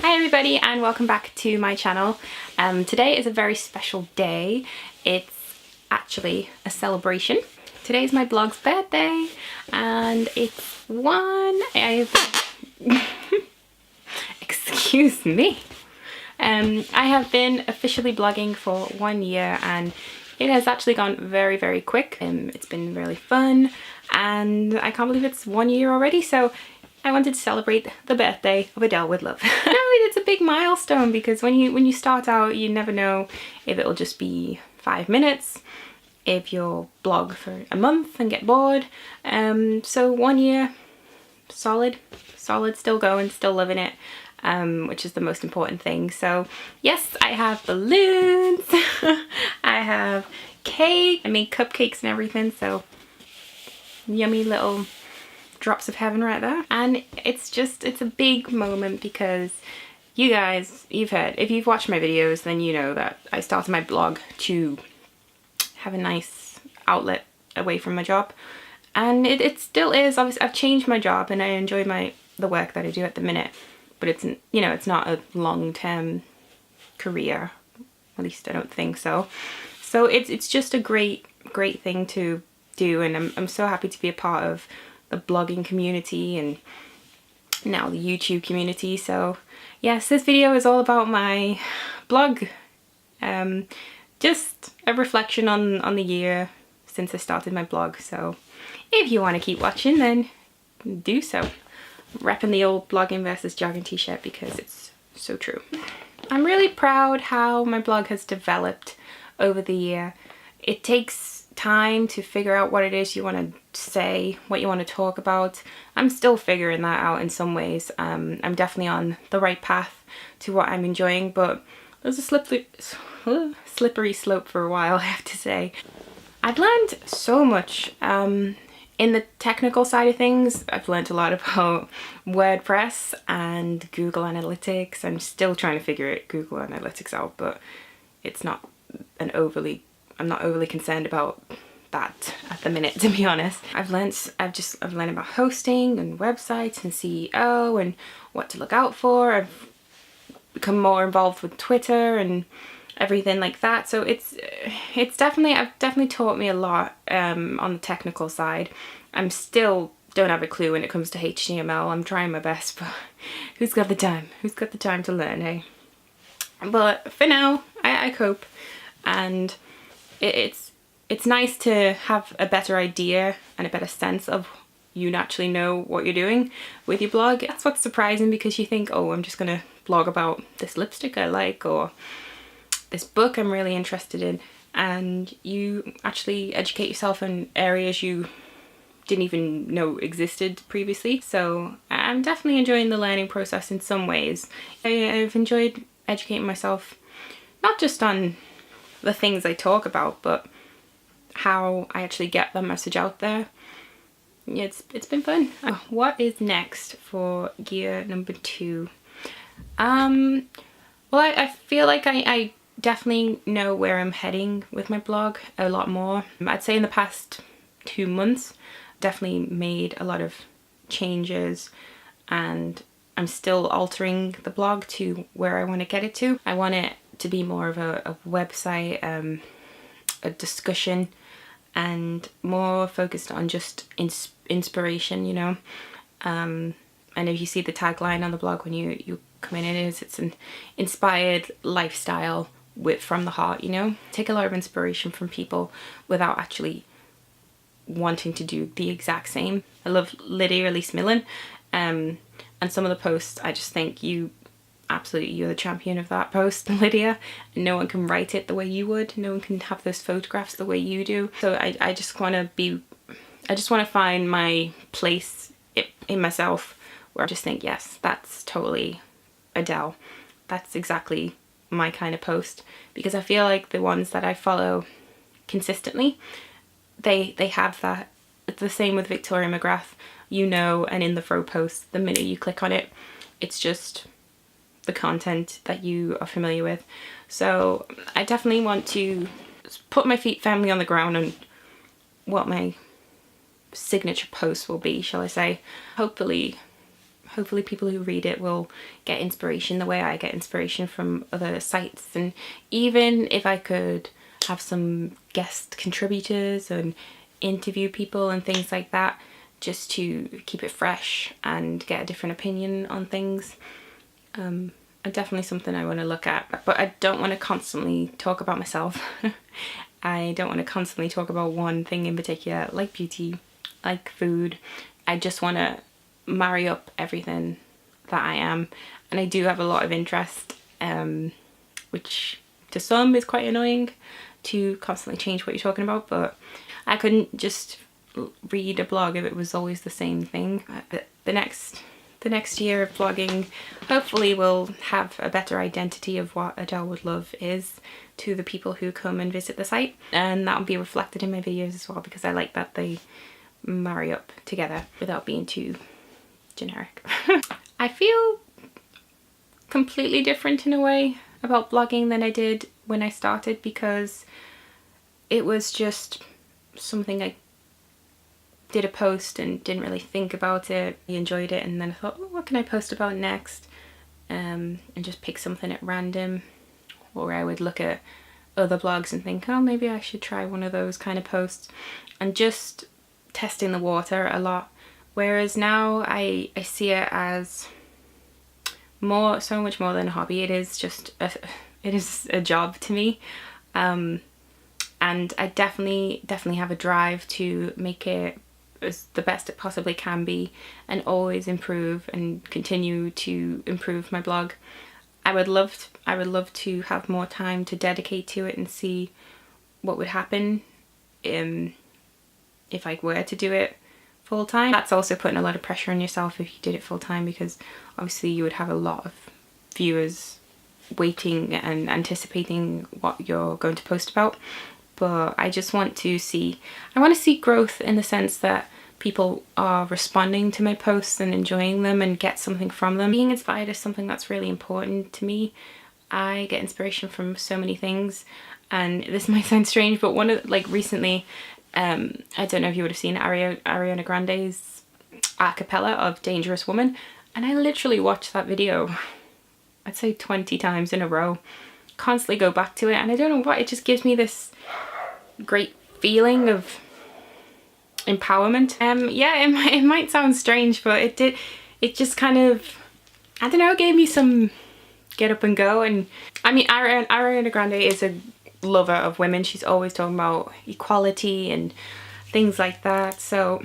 Hi everybody and welcome back to my channel. Today is a very special day. It's actually a celebration. Today's my blog's birthday and it's excuse me. I have been officially blogging for 1 year and it has actually gone very, very quick. It's been really fun and I can't believe it's 1 year already, so I wanted to celebrate the birthday of Adele with love. No, it's a big milestone because when you start out, you never know if it'll just be 5 minutes, if you'll blog for a month and get bored. So 1 year, solid, still going, still living it. Which is the most important thing. So yes, I have balloons, I have cake, I made cupcakes and everything, so yummy little drops of heaven right there. And it's a big moment because you guys, you've heard, if you've watched my videos, then you know that I started my blog to have a nice outlet away from my job, and it still is. Obviously I've changed my job and I enjoy the work that I do at the minute, but it's, you know, it's not a long-term career, at least I don't think so. So it's just a great thing to do, and I'm so happy to be a part of the blogging community and now the YouTube community. So yes, this video is all about my blog, just a reflection on the year since I started my blog. So if you want to keep watching, then do so. Repping the old blogging versus jogging t-shirt because it's so true. I'm really proud how my blog has developed over the year. It takes time to figure out what it is you want to say, what you want to talk about. I'm still figuring that out in some ways. I'm definitely on the right path to what I'm enjoying, but there's a slippery slope for a while, I have to say. I've learned so much. In the technical side of things, I've learned a lot about WordPress and Google Analytics. I'm still trying to figure Google Analytics out, but it's not I'm not overly concerned about that at the minute, to be honest. I've learned about hosting and websites and SEO and what to look out for. I've become more involved with Twitter and everything like that. So I've definitely taught me a lot on the technical side. I'm still don't have a clue when it comes to HTML. I'm trying my best, but who's got the time? Who's got the time to learn, hey? But for now, I cope, and it's nice to have a better idea and a better sense of you naturally know what you're doing with your blog. That's what's surprising, because you think, oh, I'm just gonna blog about this lipstick I like, or this book I'm really interested in, and you actually educate yourself in areas you didn't even know existed previously. So I'm definitely enjoying the learning process in some ways. I've enjoyed educating myself, not just on the things I talk about, but how I actually get the message out there. Yeah, it's been fun. What is next for year number 2? Well, I feel like I definitely know where I'm heading with my blog a lot more. I'd say in the past 2 months, definitely made a lot of changes, and I'm still altering the blog to where I want to get it to. I want it to be more of a website, a discussion, and more focused on just inspiration, you know. And if you see the tagline on the blog when you come in, it's an inspired lifestyle from the heart, you know. Take a lot of inspiration from people without actually wanting to do the exact same. I love Lydia Elise Millen, and some of the posts, I just think you're the champion of that post, Lydia. No one can write it the way you would. No one can have those photographs the way you do. So I just want to find my place in myself where I just think, yes, that's totally Adele. That's exactly my kind of post, because I feel like the ones that I follow consistently, they have that. It's the same with Victoria McGrath, you know, and in the Fro post, the minute you click on it, it's just the content that you are familiar with. So I definitely want to put my feet firmly on the ground on what my signature post will be, shall I say. Hopefully hopefully people who read it will get inspiration the way I get inspiration from other sites. And even if I could have some guest contributors and interview people and things like that, just to keep it fresh and get a different opinion on things, definitely something I want to look at. But I don't want to constantly talk about myself. I don't want to constantly talk about one thing in particular, like beauty, like food. I just want to marry up everything that I am, and I do have a lot of interest, which to some is quite annoying to constantly change what you're talking about, but I couldn't just read a blog if it was always the same thing. The next year of vlogging hopefully will have a better identity of what Adele Would Love is to the people who come and visit the site, and that will be reflected in my videos as well, because I like that they marry up together without being too generic. I feel completely different in a way about blogging than I did when I started, because it was just something I did a post and didn't really think about it. I enjoyed it, and then I thought, oh, what can I post about next? And just pick something at random, or I would look at other blogs and think, oh, maybe I should try one of those kind of posts, and just testing the water a lot. Whereas now I see it as so much more than a hobby. It is just it is a job to me, and I definitely have a drive to make it as the best it possibly can be, and always improve and continue to improve my blog. I would love to have more time to dedicate to it and see what would happen if I were to do it full time. That's also putting a lot of pressure on yourself if you did it full time, because obviously you would have a lot of viewers waiting and anticipating what you're going to post about. But I just want to see growth, in the sense that people are responding to my posts and enjoying them and get something from them. Being inspired is something that's really important to me. I get inspiration from so many things, and this might sound strange, but recently, I don't know if you would have seen Ariana Grande's a cappella of Dangerous Woman, and I literally watched that video, I'd say 20 times in a row, constantly go back to it, and I don't know what, it just gives me this great feeling of empowerment. Yeah, it might sound strange, but it just kind of, I don't know, gave me some get up and go. And I mean, Ariana Grande is a lover of women. She's always talking about equality and things like that. So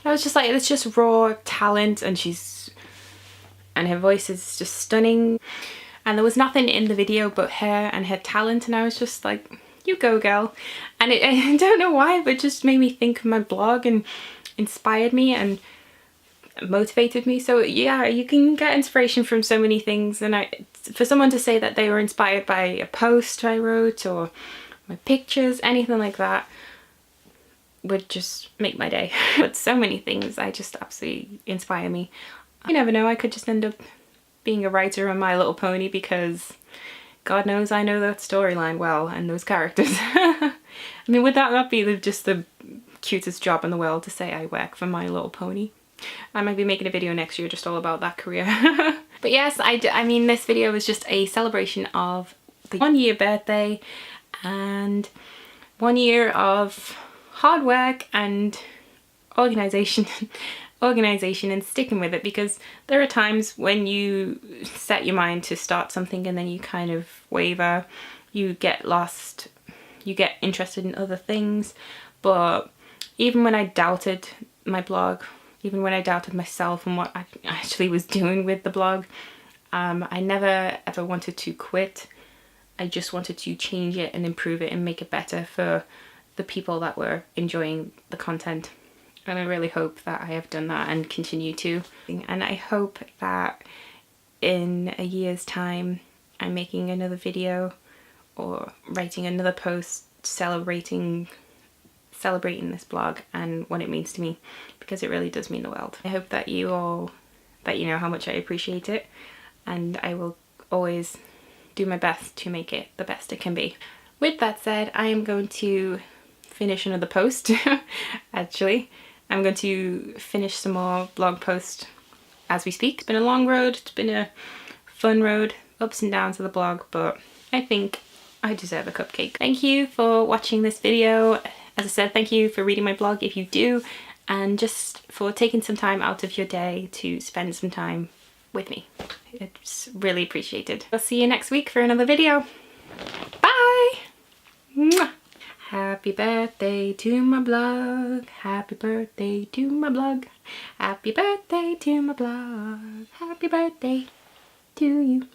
I was just like, it's just raw talent, and her voice is just stunning. And there was nothing in the video but her and her talent, and I was just like, you go, girl. And I don't know why, but it just made me think of my blog and inspired me and motivated me. So yeah, you can get inspiration from so many things, and for someone to say that they were inspired by a post I wrote or my pictures, anything like that, would just make my day. But so many things I just absolutely inspire me. You never know, I could just end up being a writer on My Little Pony, because God knows I know that storyline well and those characters. I mean, would that not be just the cutest job in the world, to say I work for My Little Pony? I might be making a video next year just all about that career. But yes, I mean, this video was just a celebration of the 1-year birthday and 1 year of hard work and organisation and sticking with it, because there are times when you set your mind to start something and then you kind of waver, you get lost, you get interested in other things. But even when I doubted my blog, even when I doubted myself and what I actually was doing with the blog, I never ever wanted to quit. I just wanted to change it and improve it and make it better for the people that were enjoying the content. And I really hope that I have done that and continue to. And I hope that in a year's time I'm making another video or writing another post celebrating this blog and what it means to me, because it really does mean the world. I hope that you know how much I appreciate it, and I will always do my best to make it the best it can be. With that said, I am going to finish another post actually, I'm going to finish some more blog posts as we speak. It's been a long road, it's been a fun road, ups and downs of the blog, but I think I deserve a cupcake. Thank you for watching this video. As I said, thank you for reading my blog if you do, and just for taking some time out of your day to spend some time with me. It's really appreciated. I'll see you next week for another video. Bye! Mwah. Happy birthday to my blog. Happy birthday to my blog. Happy birthday to my blog. Happy birthday to you.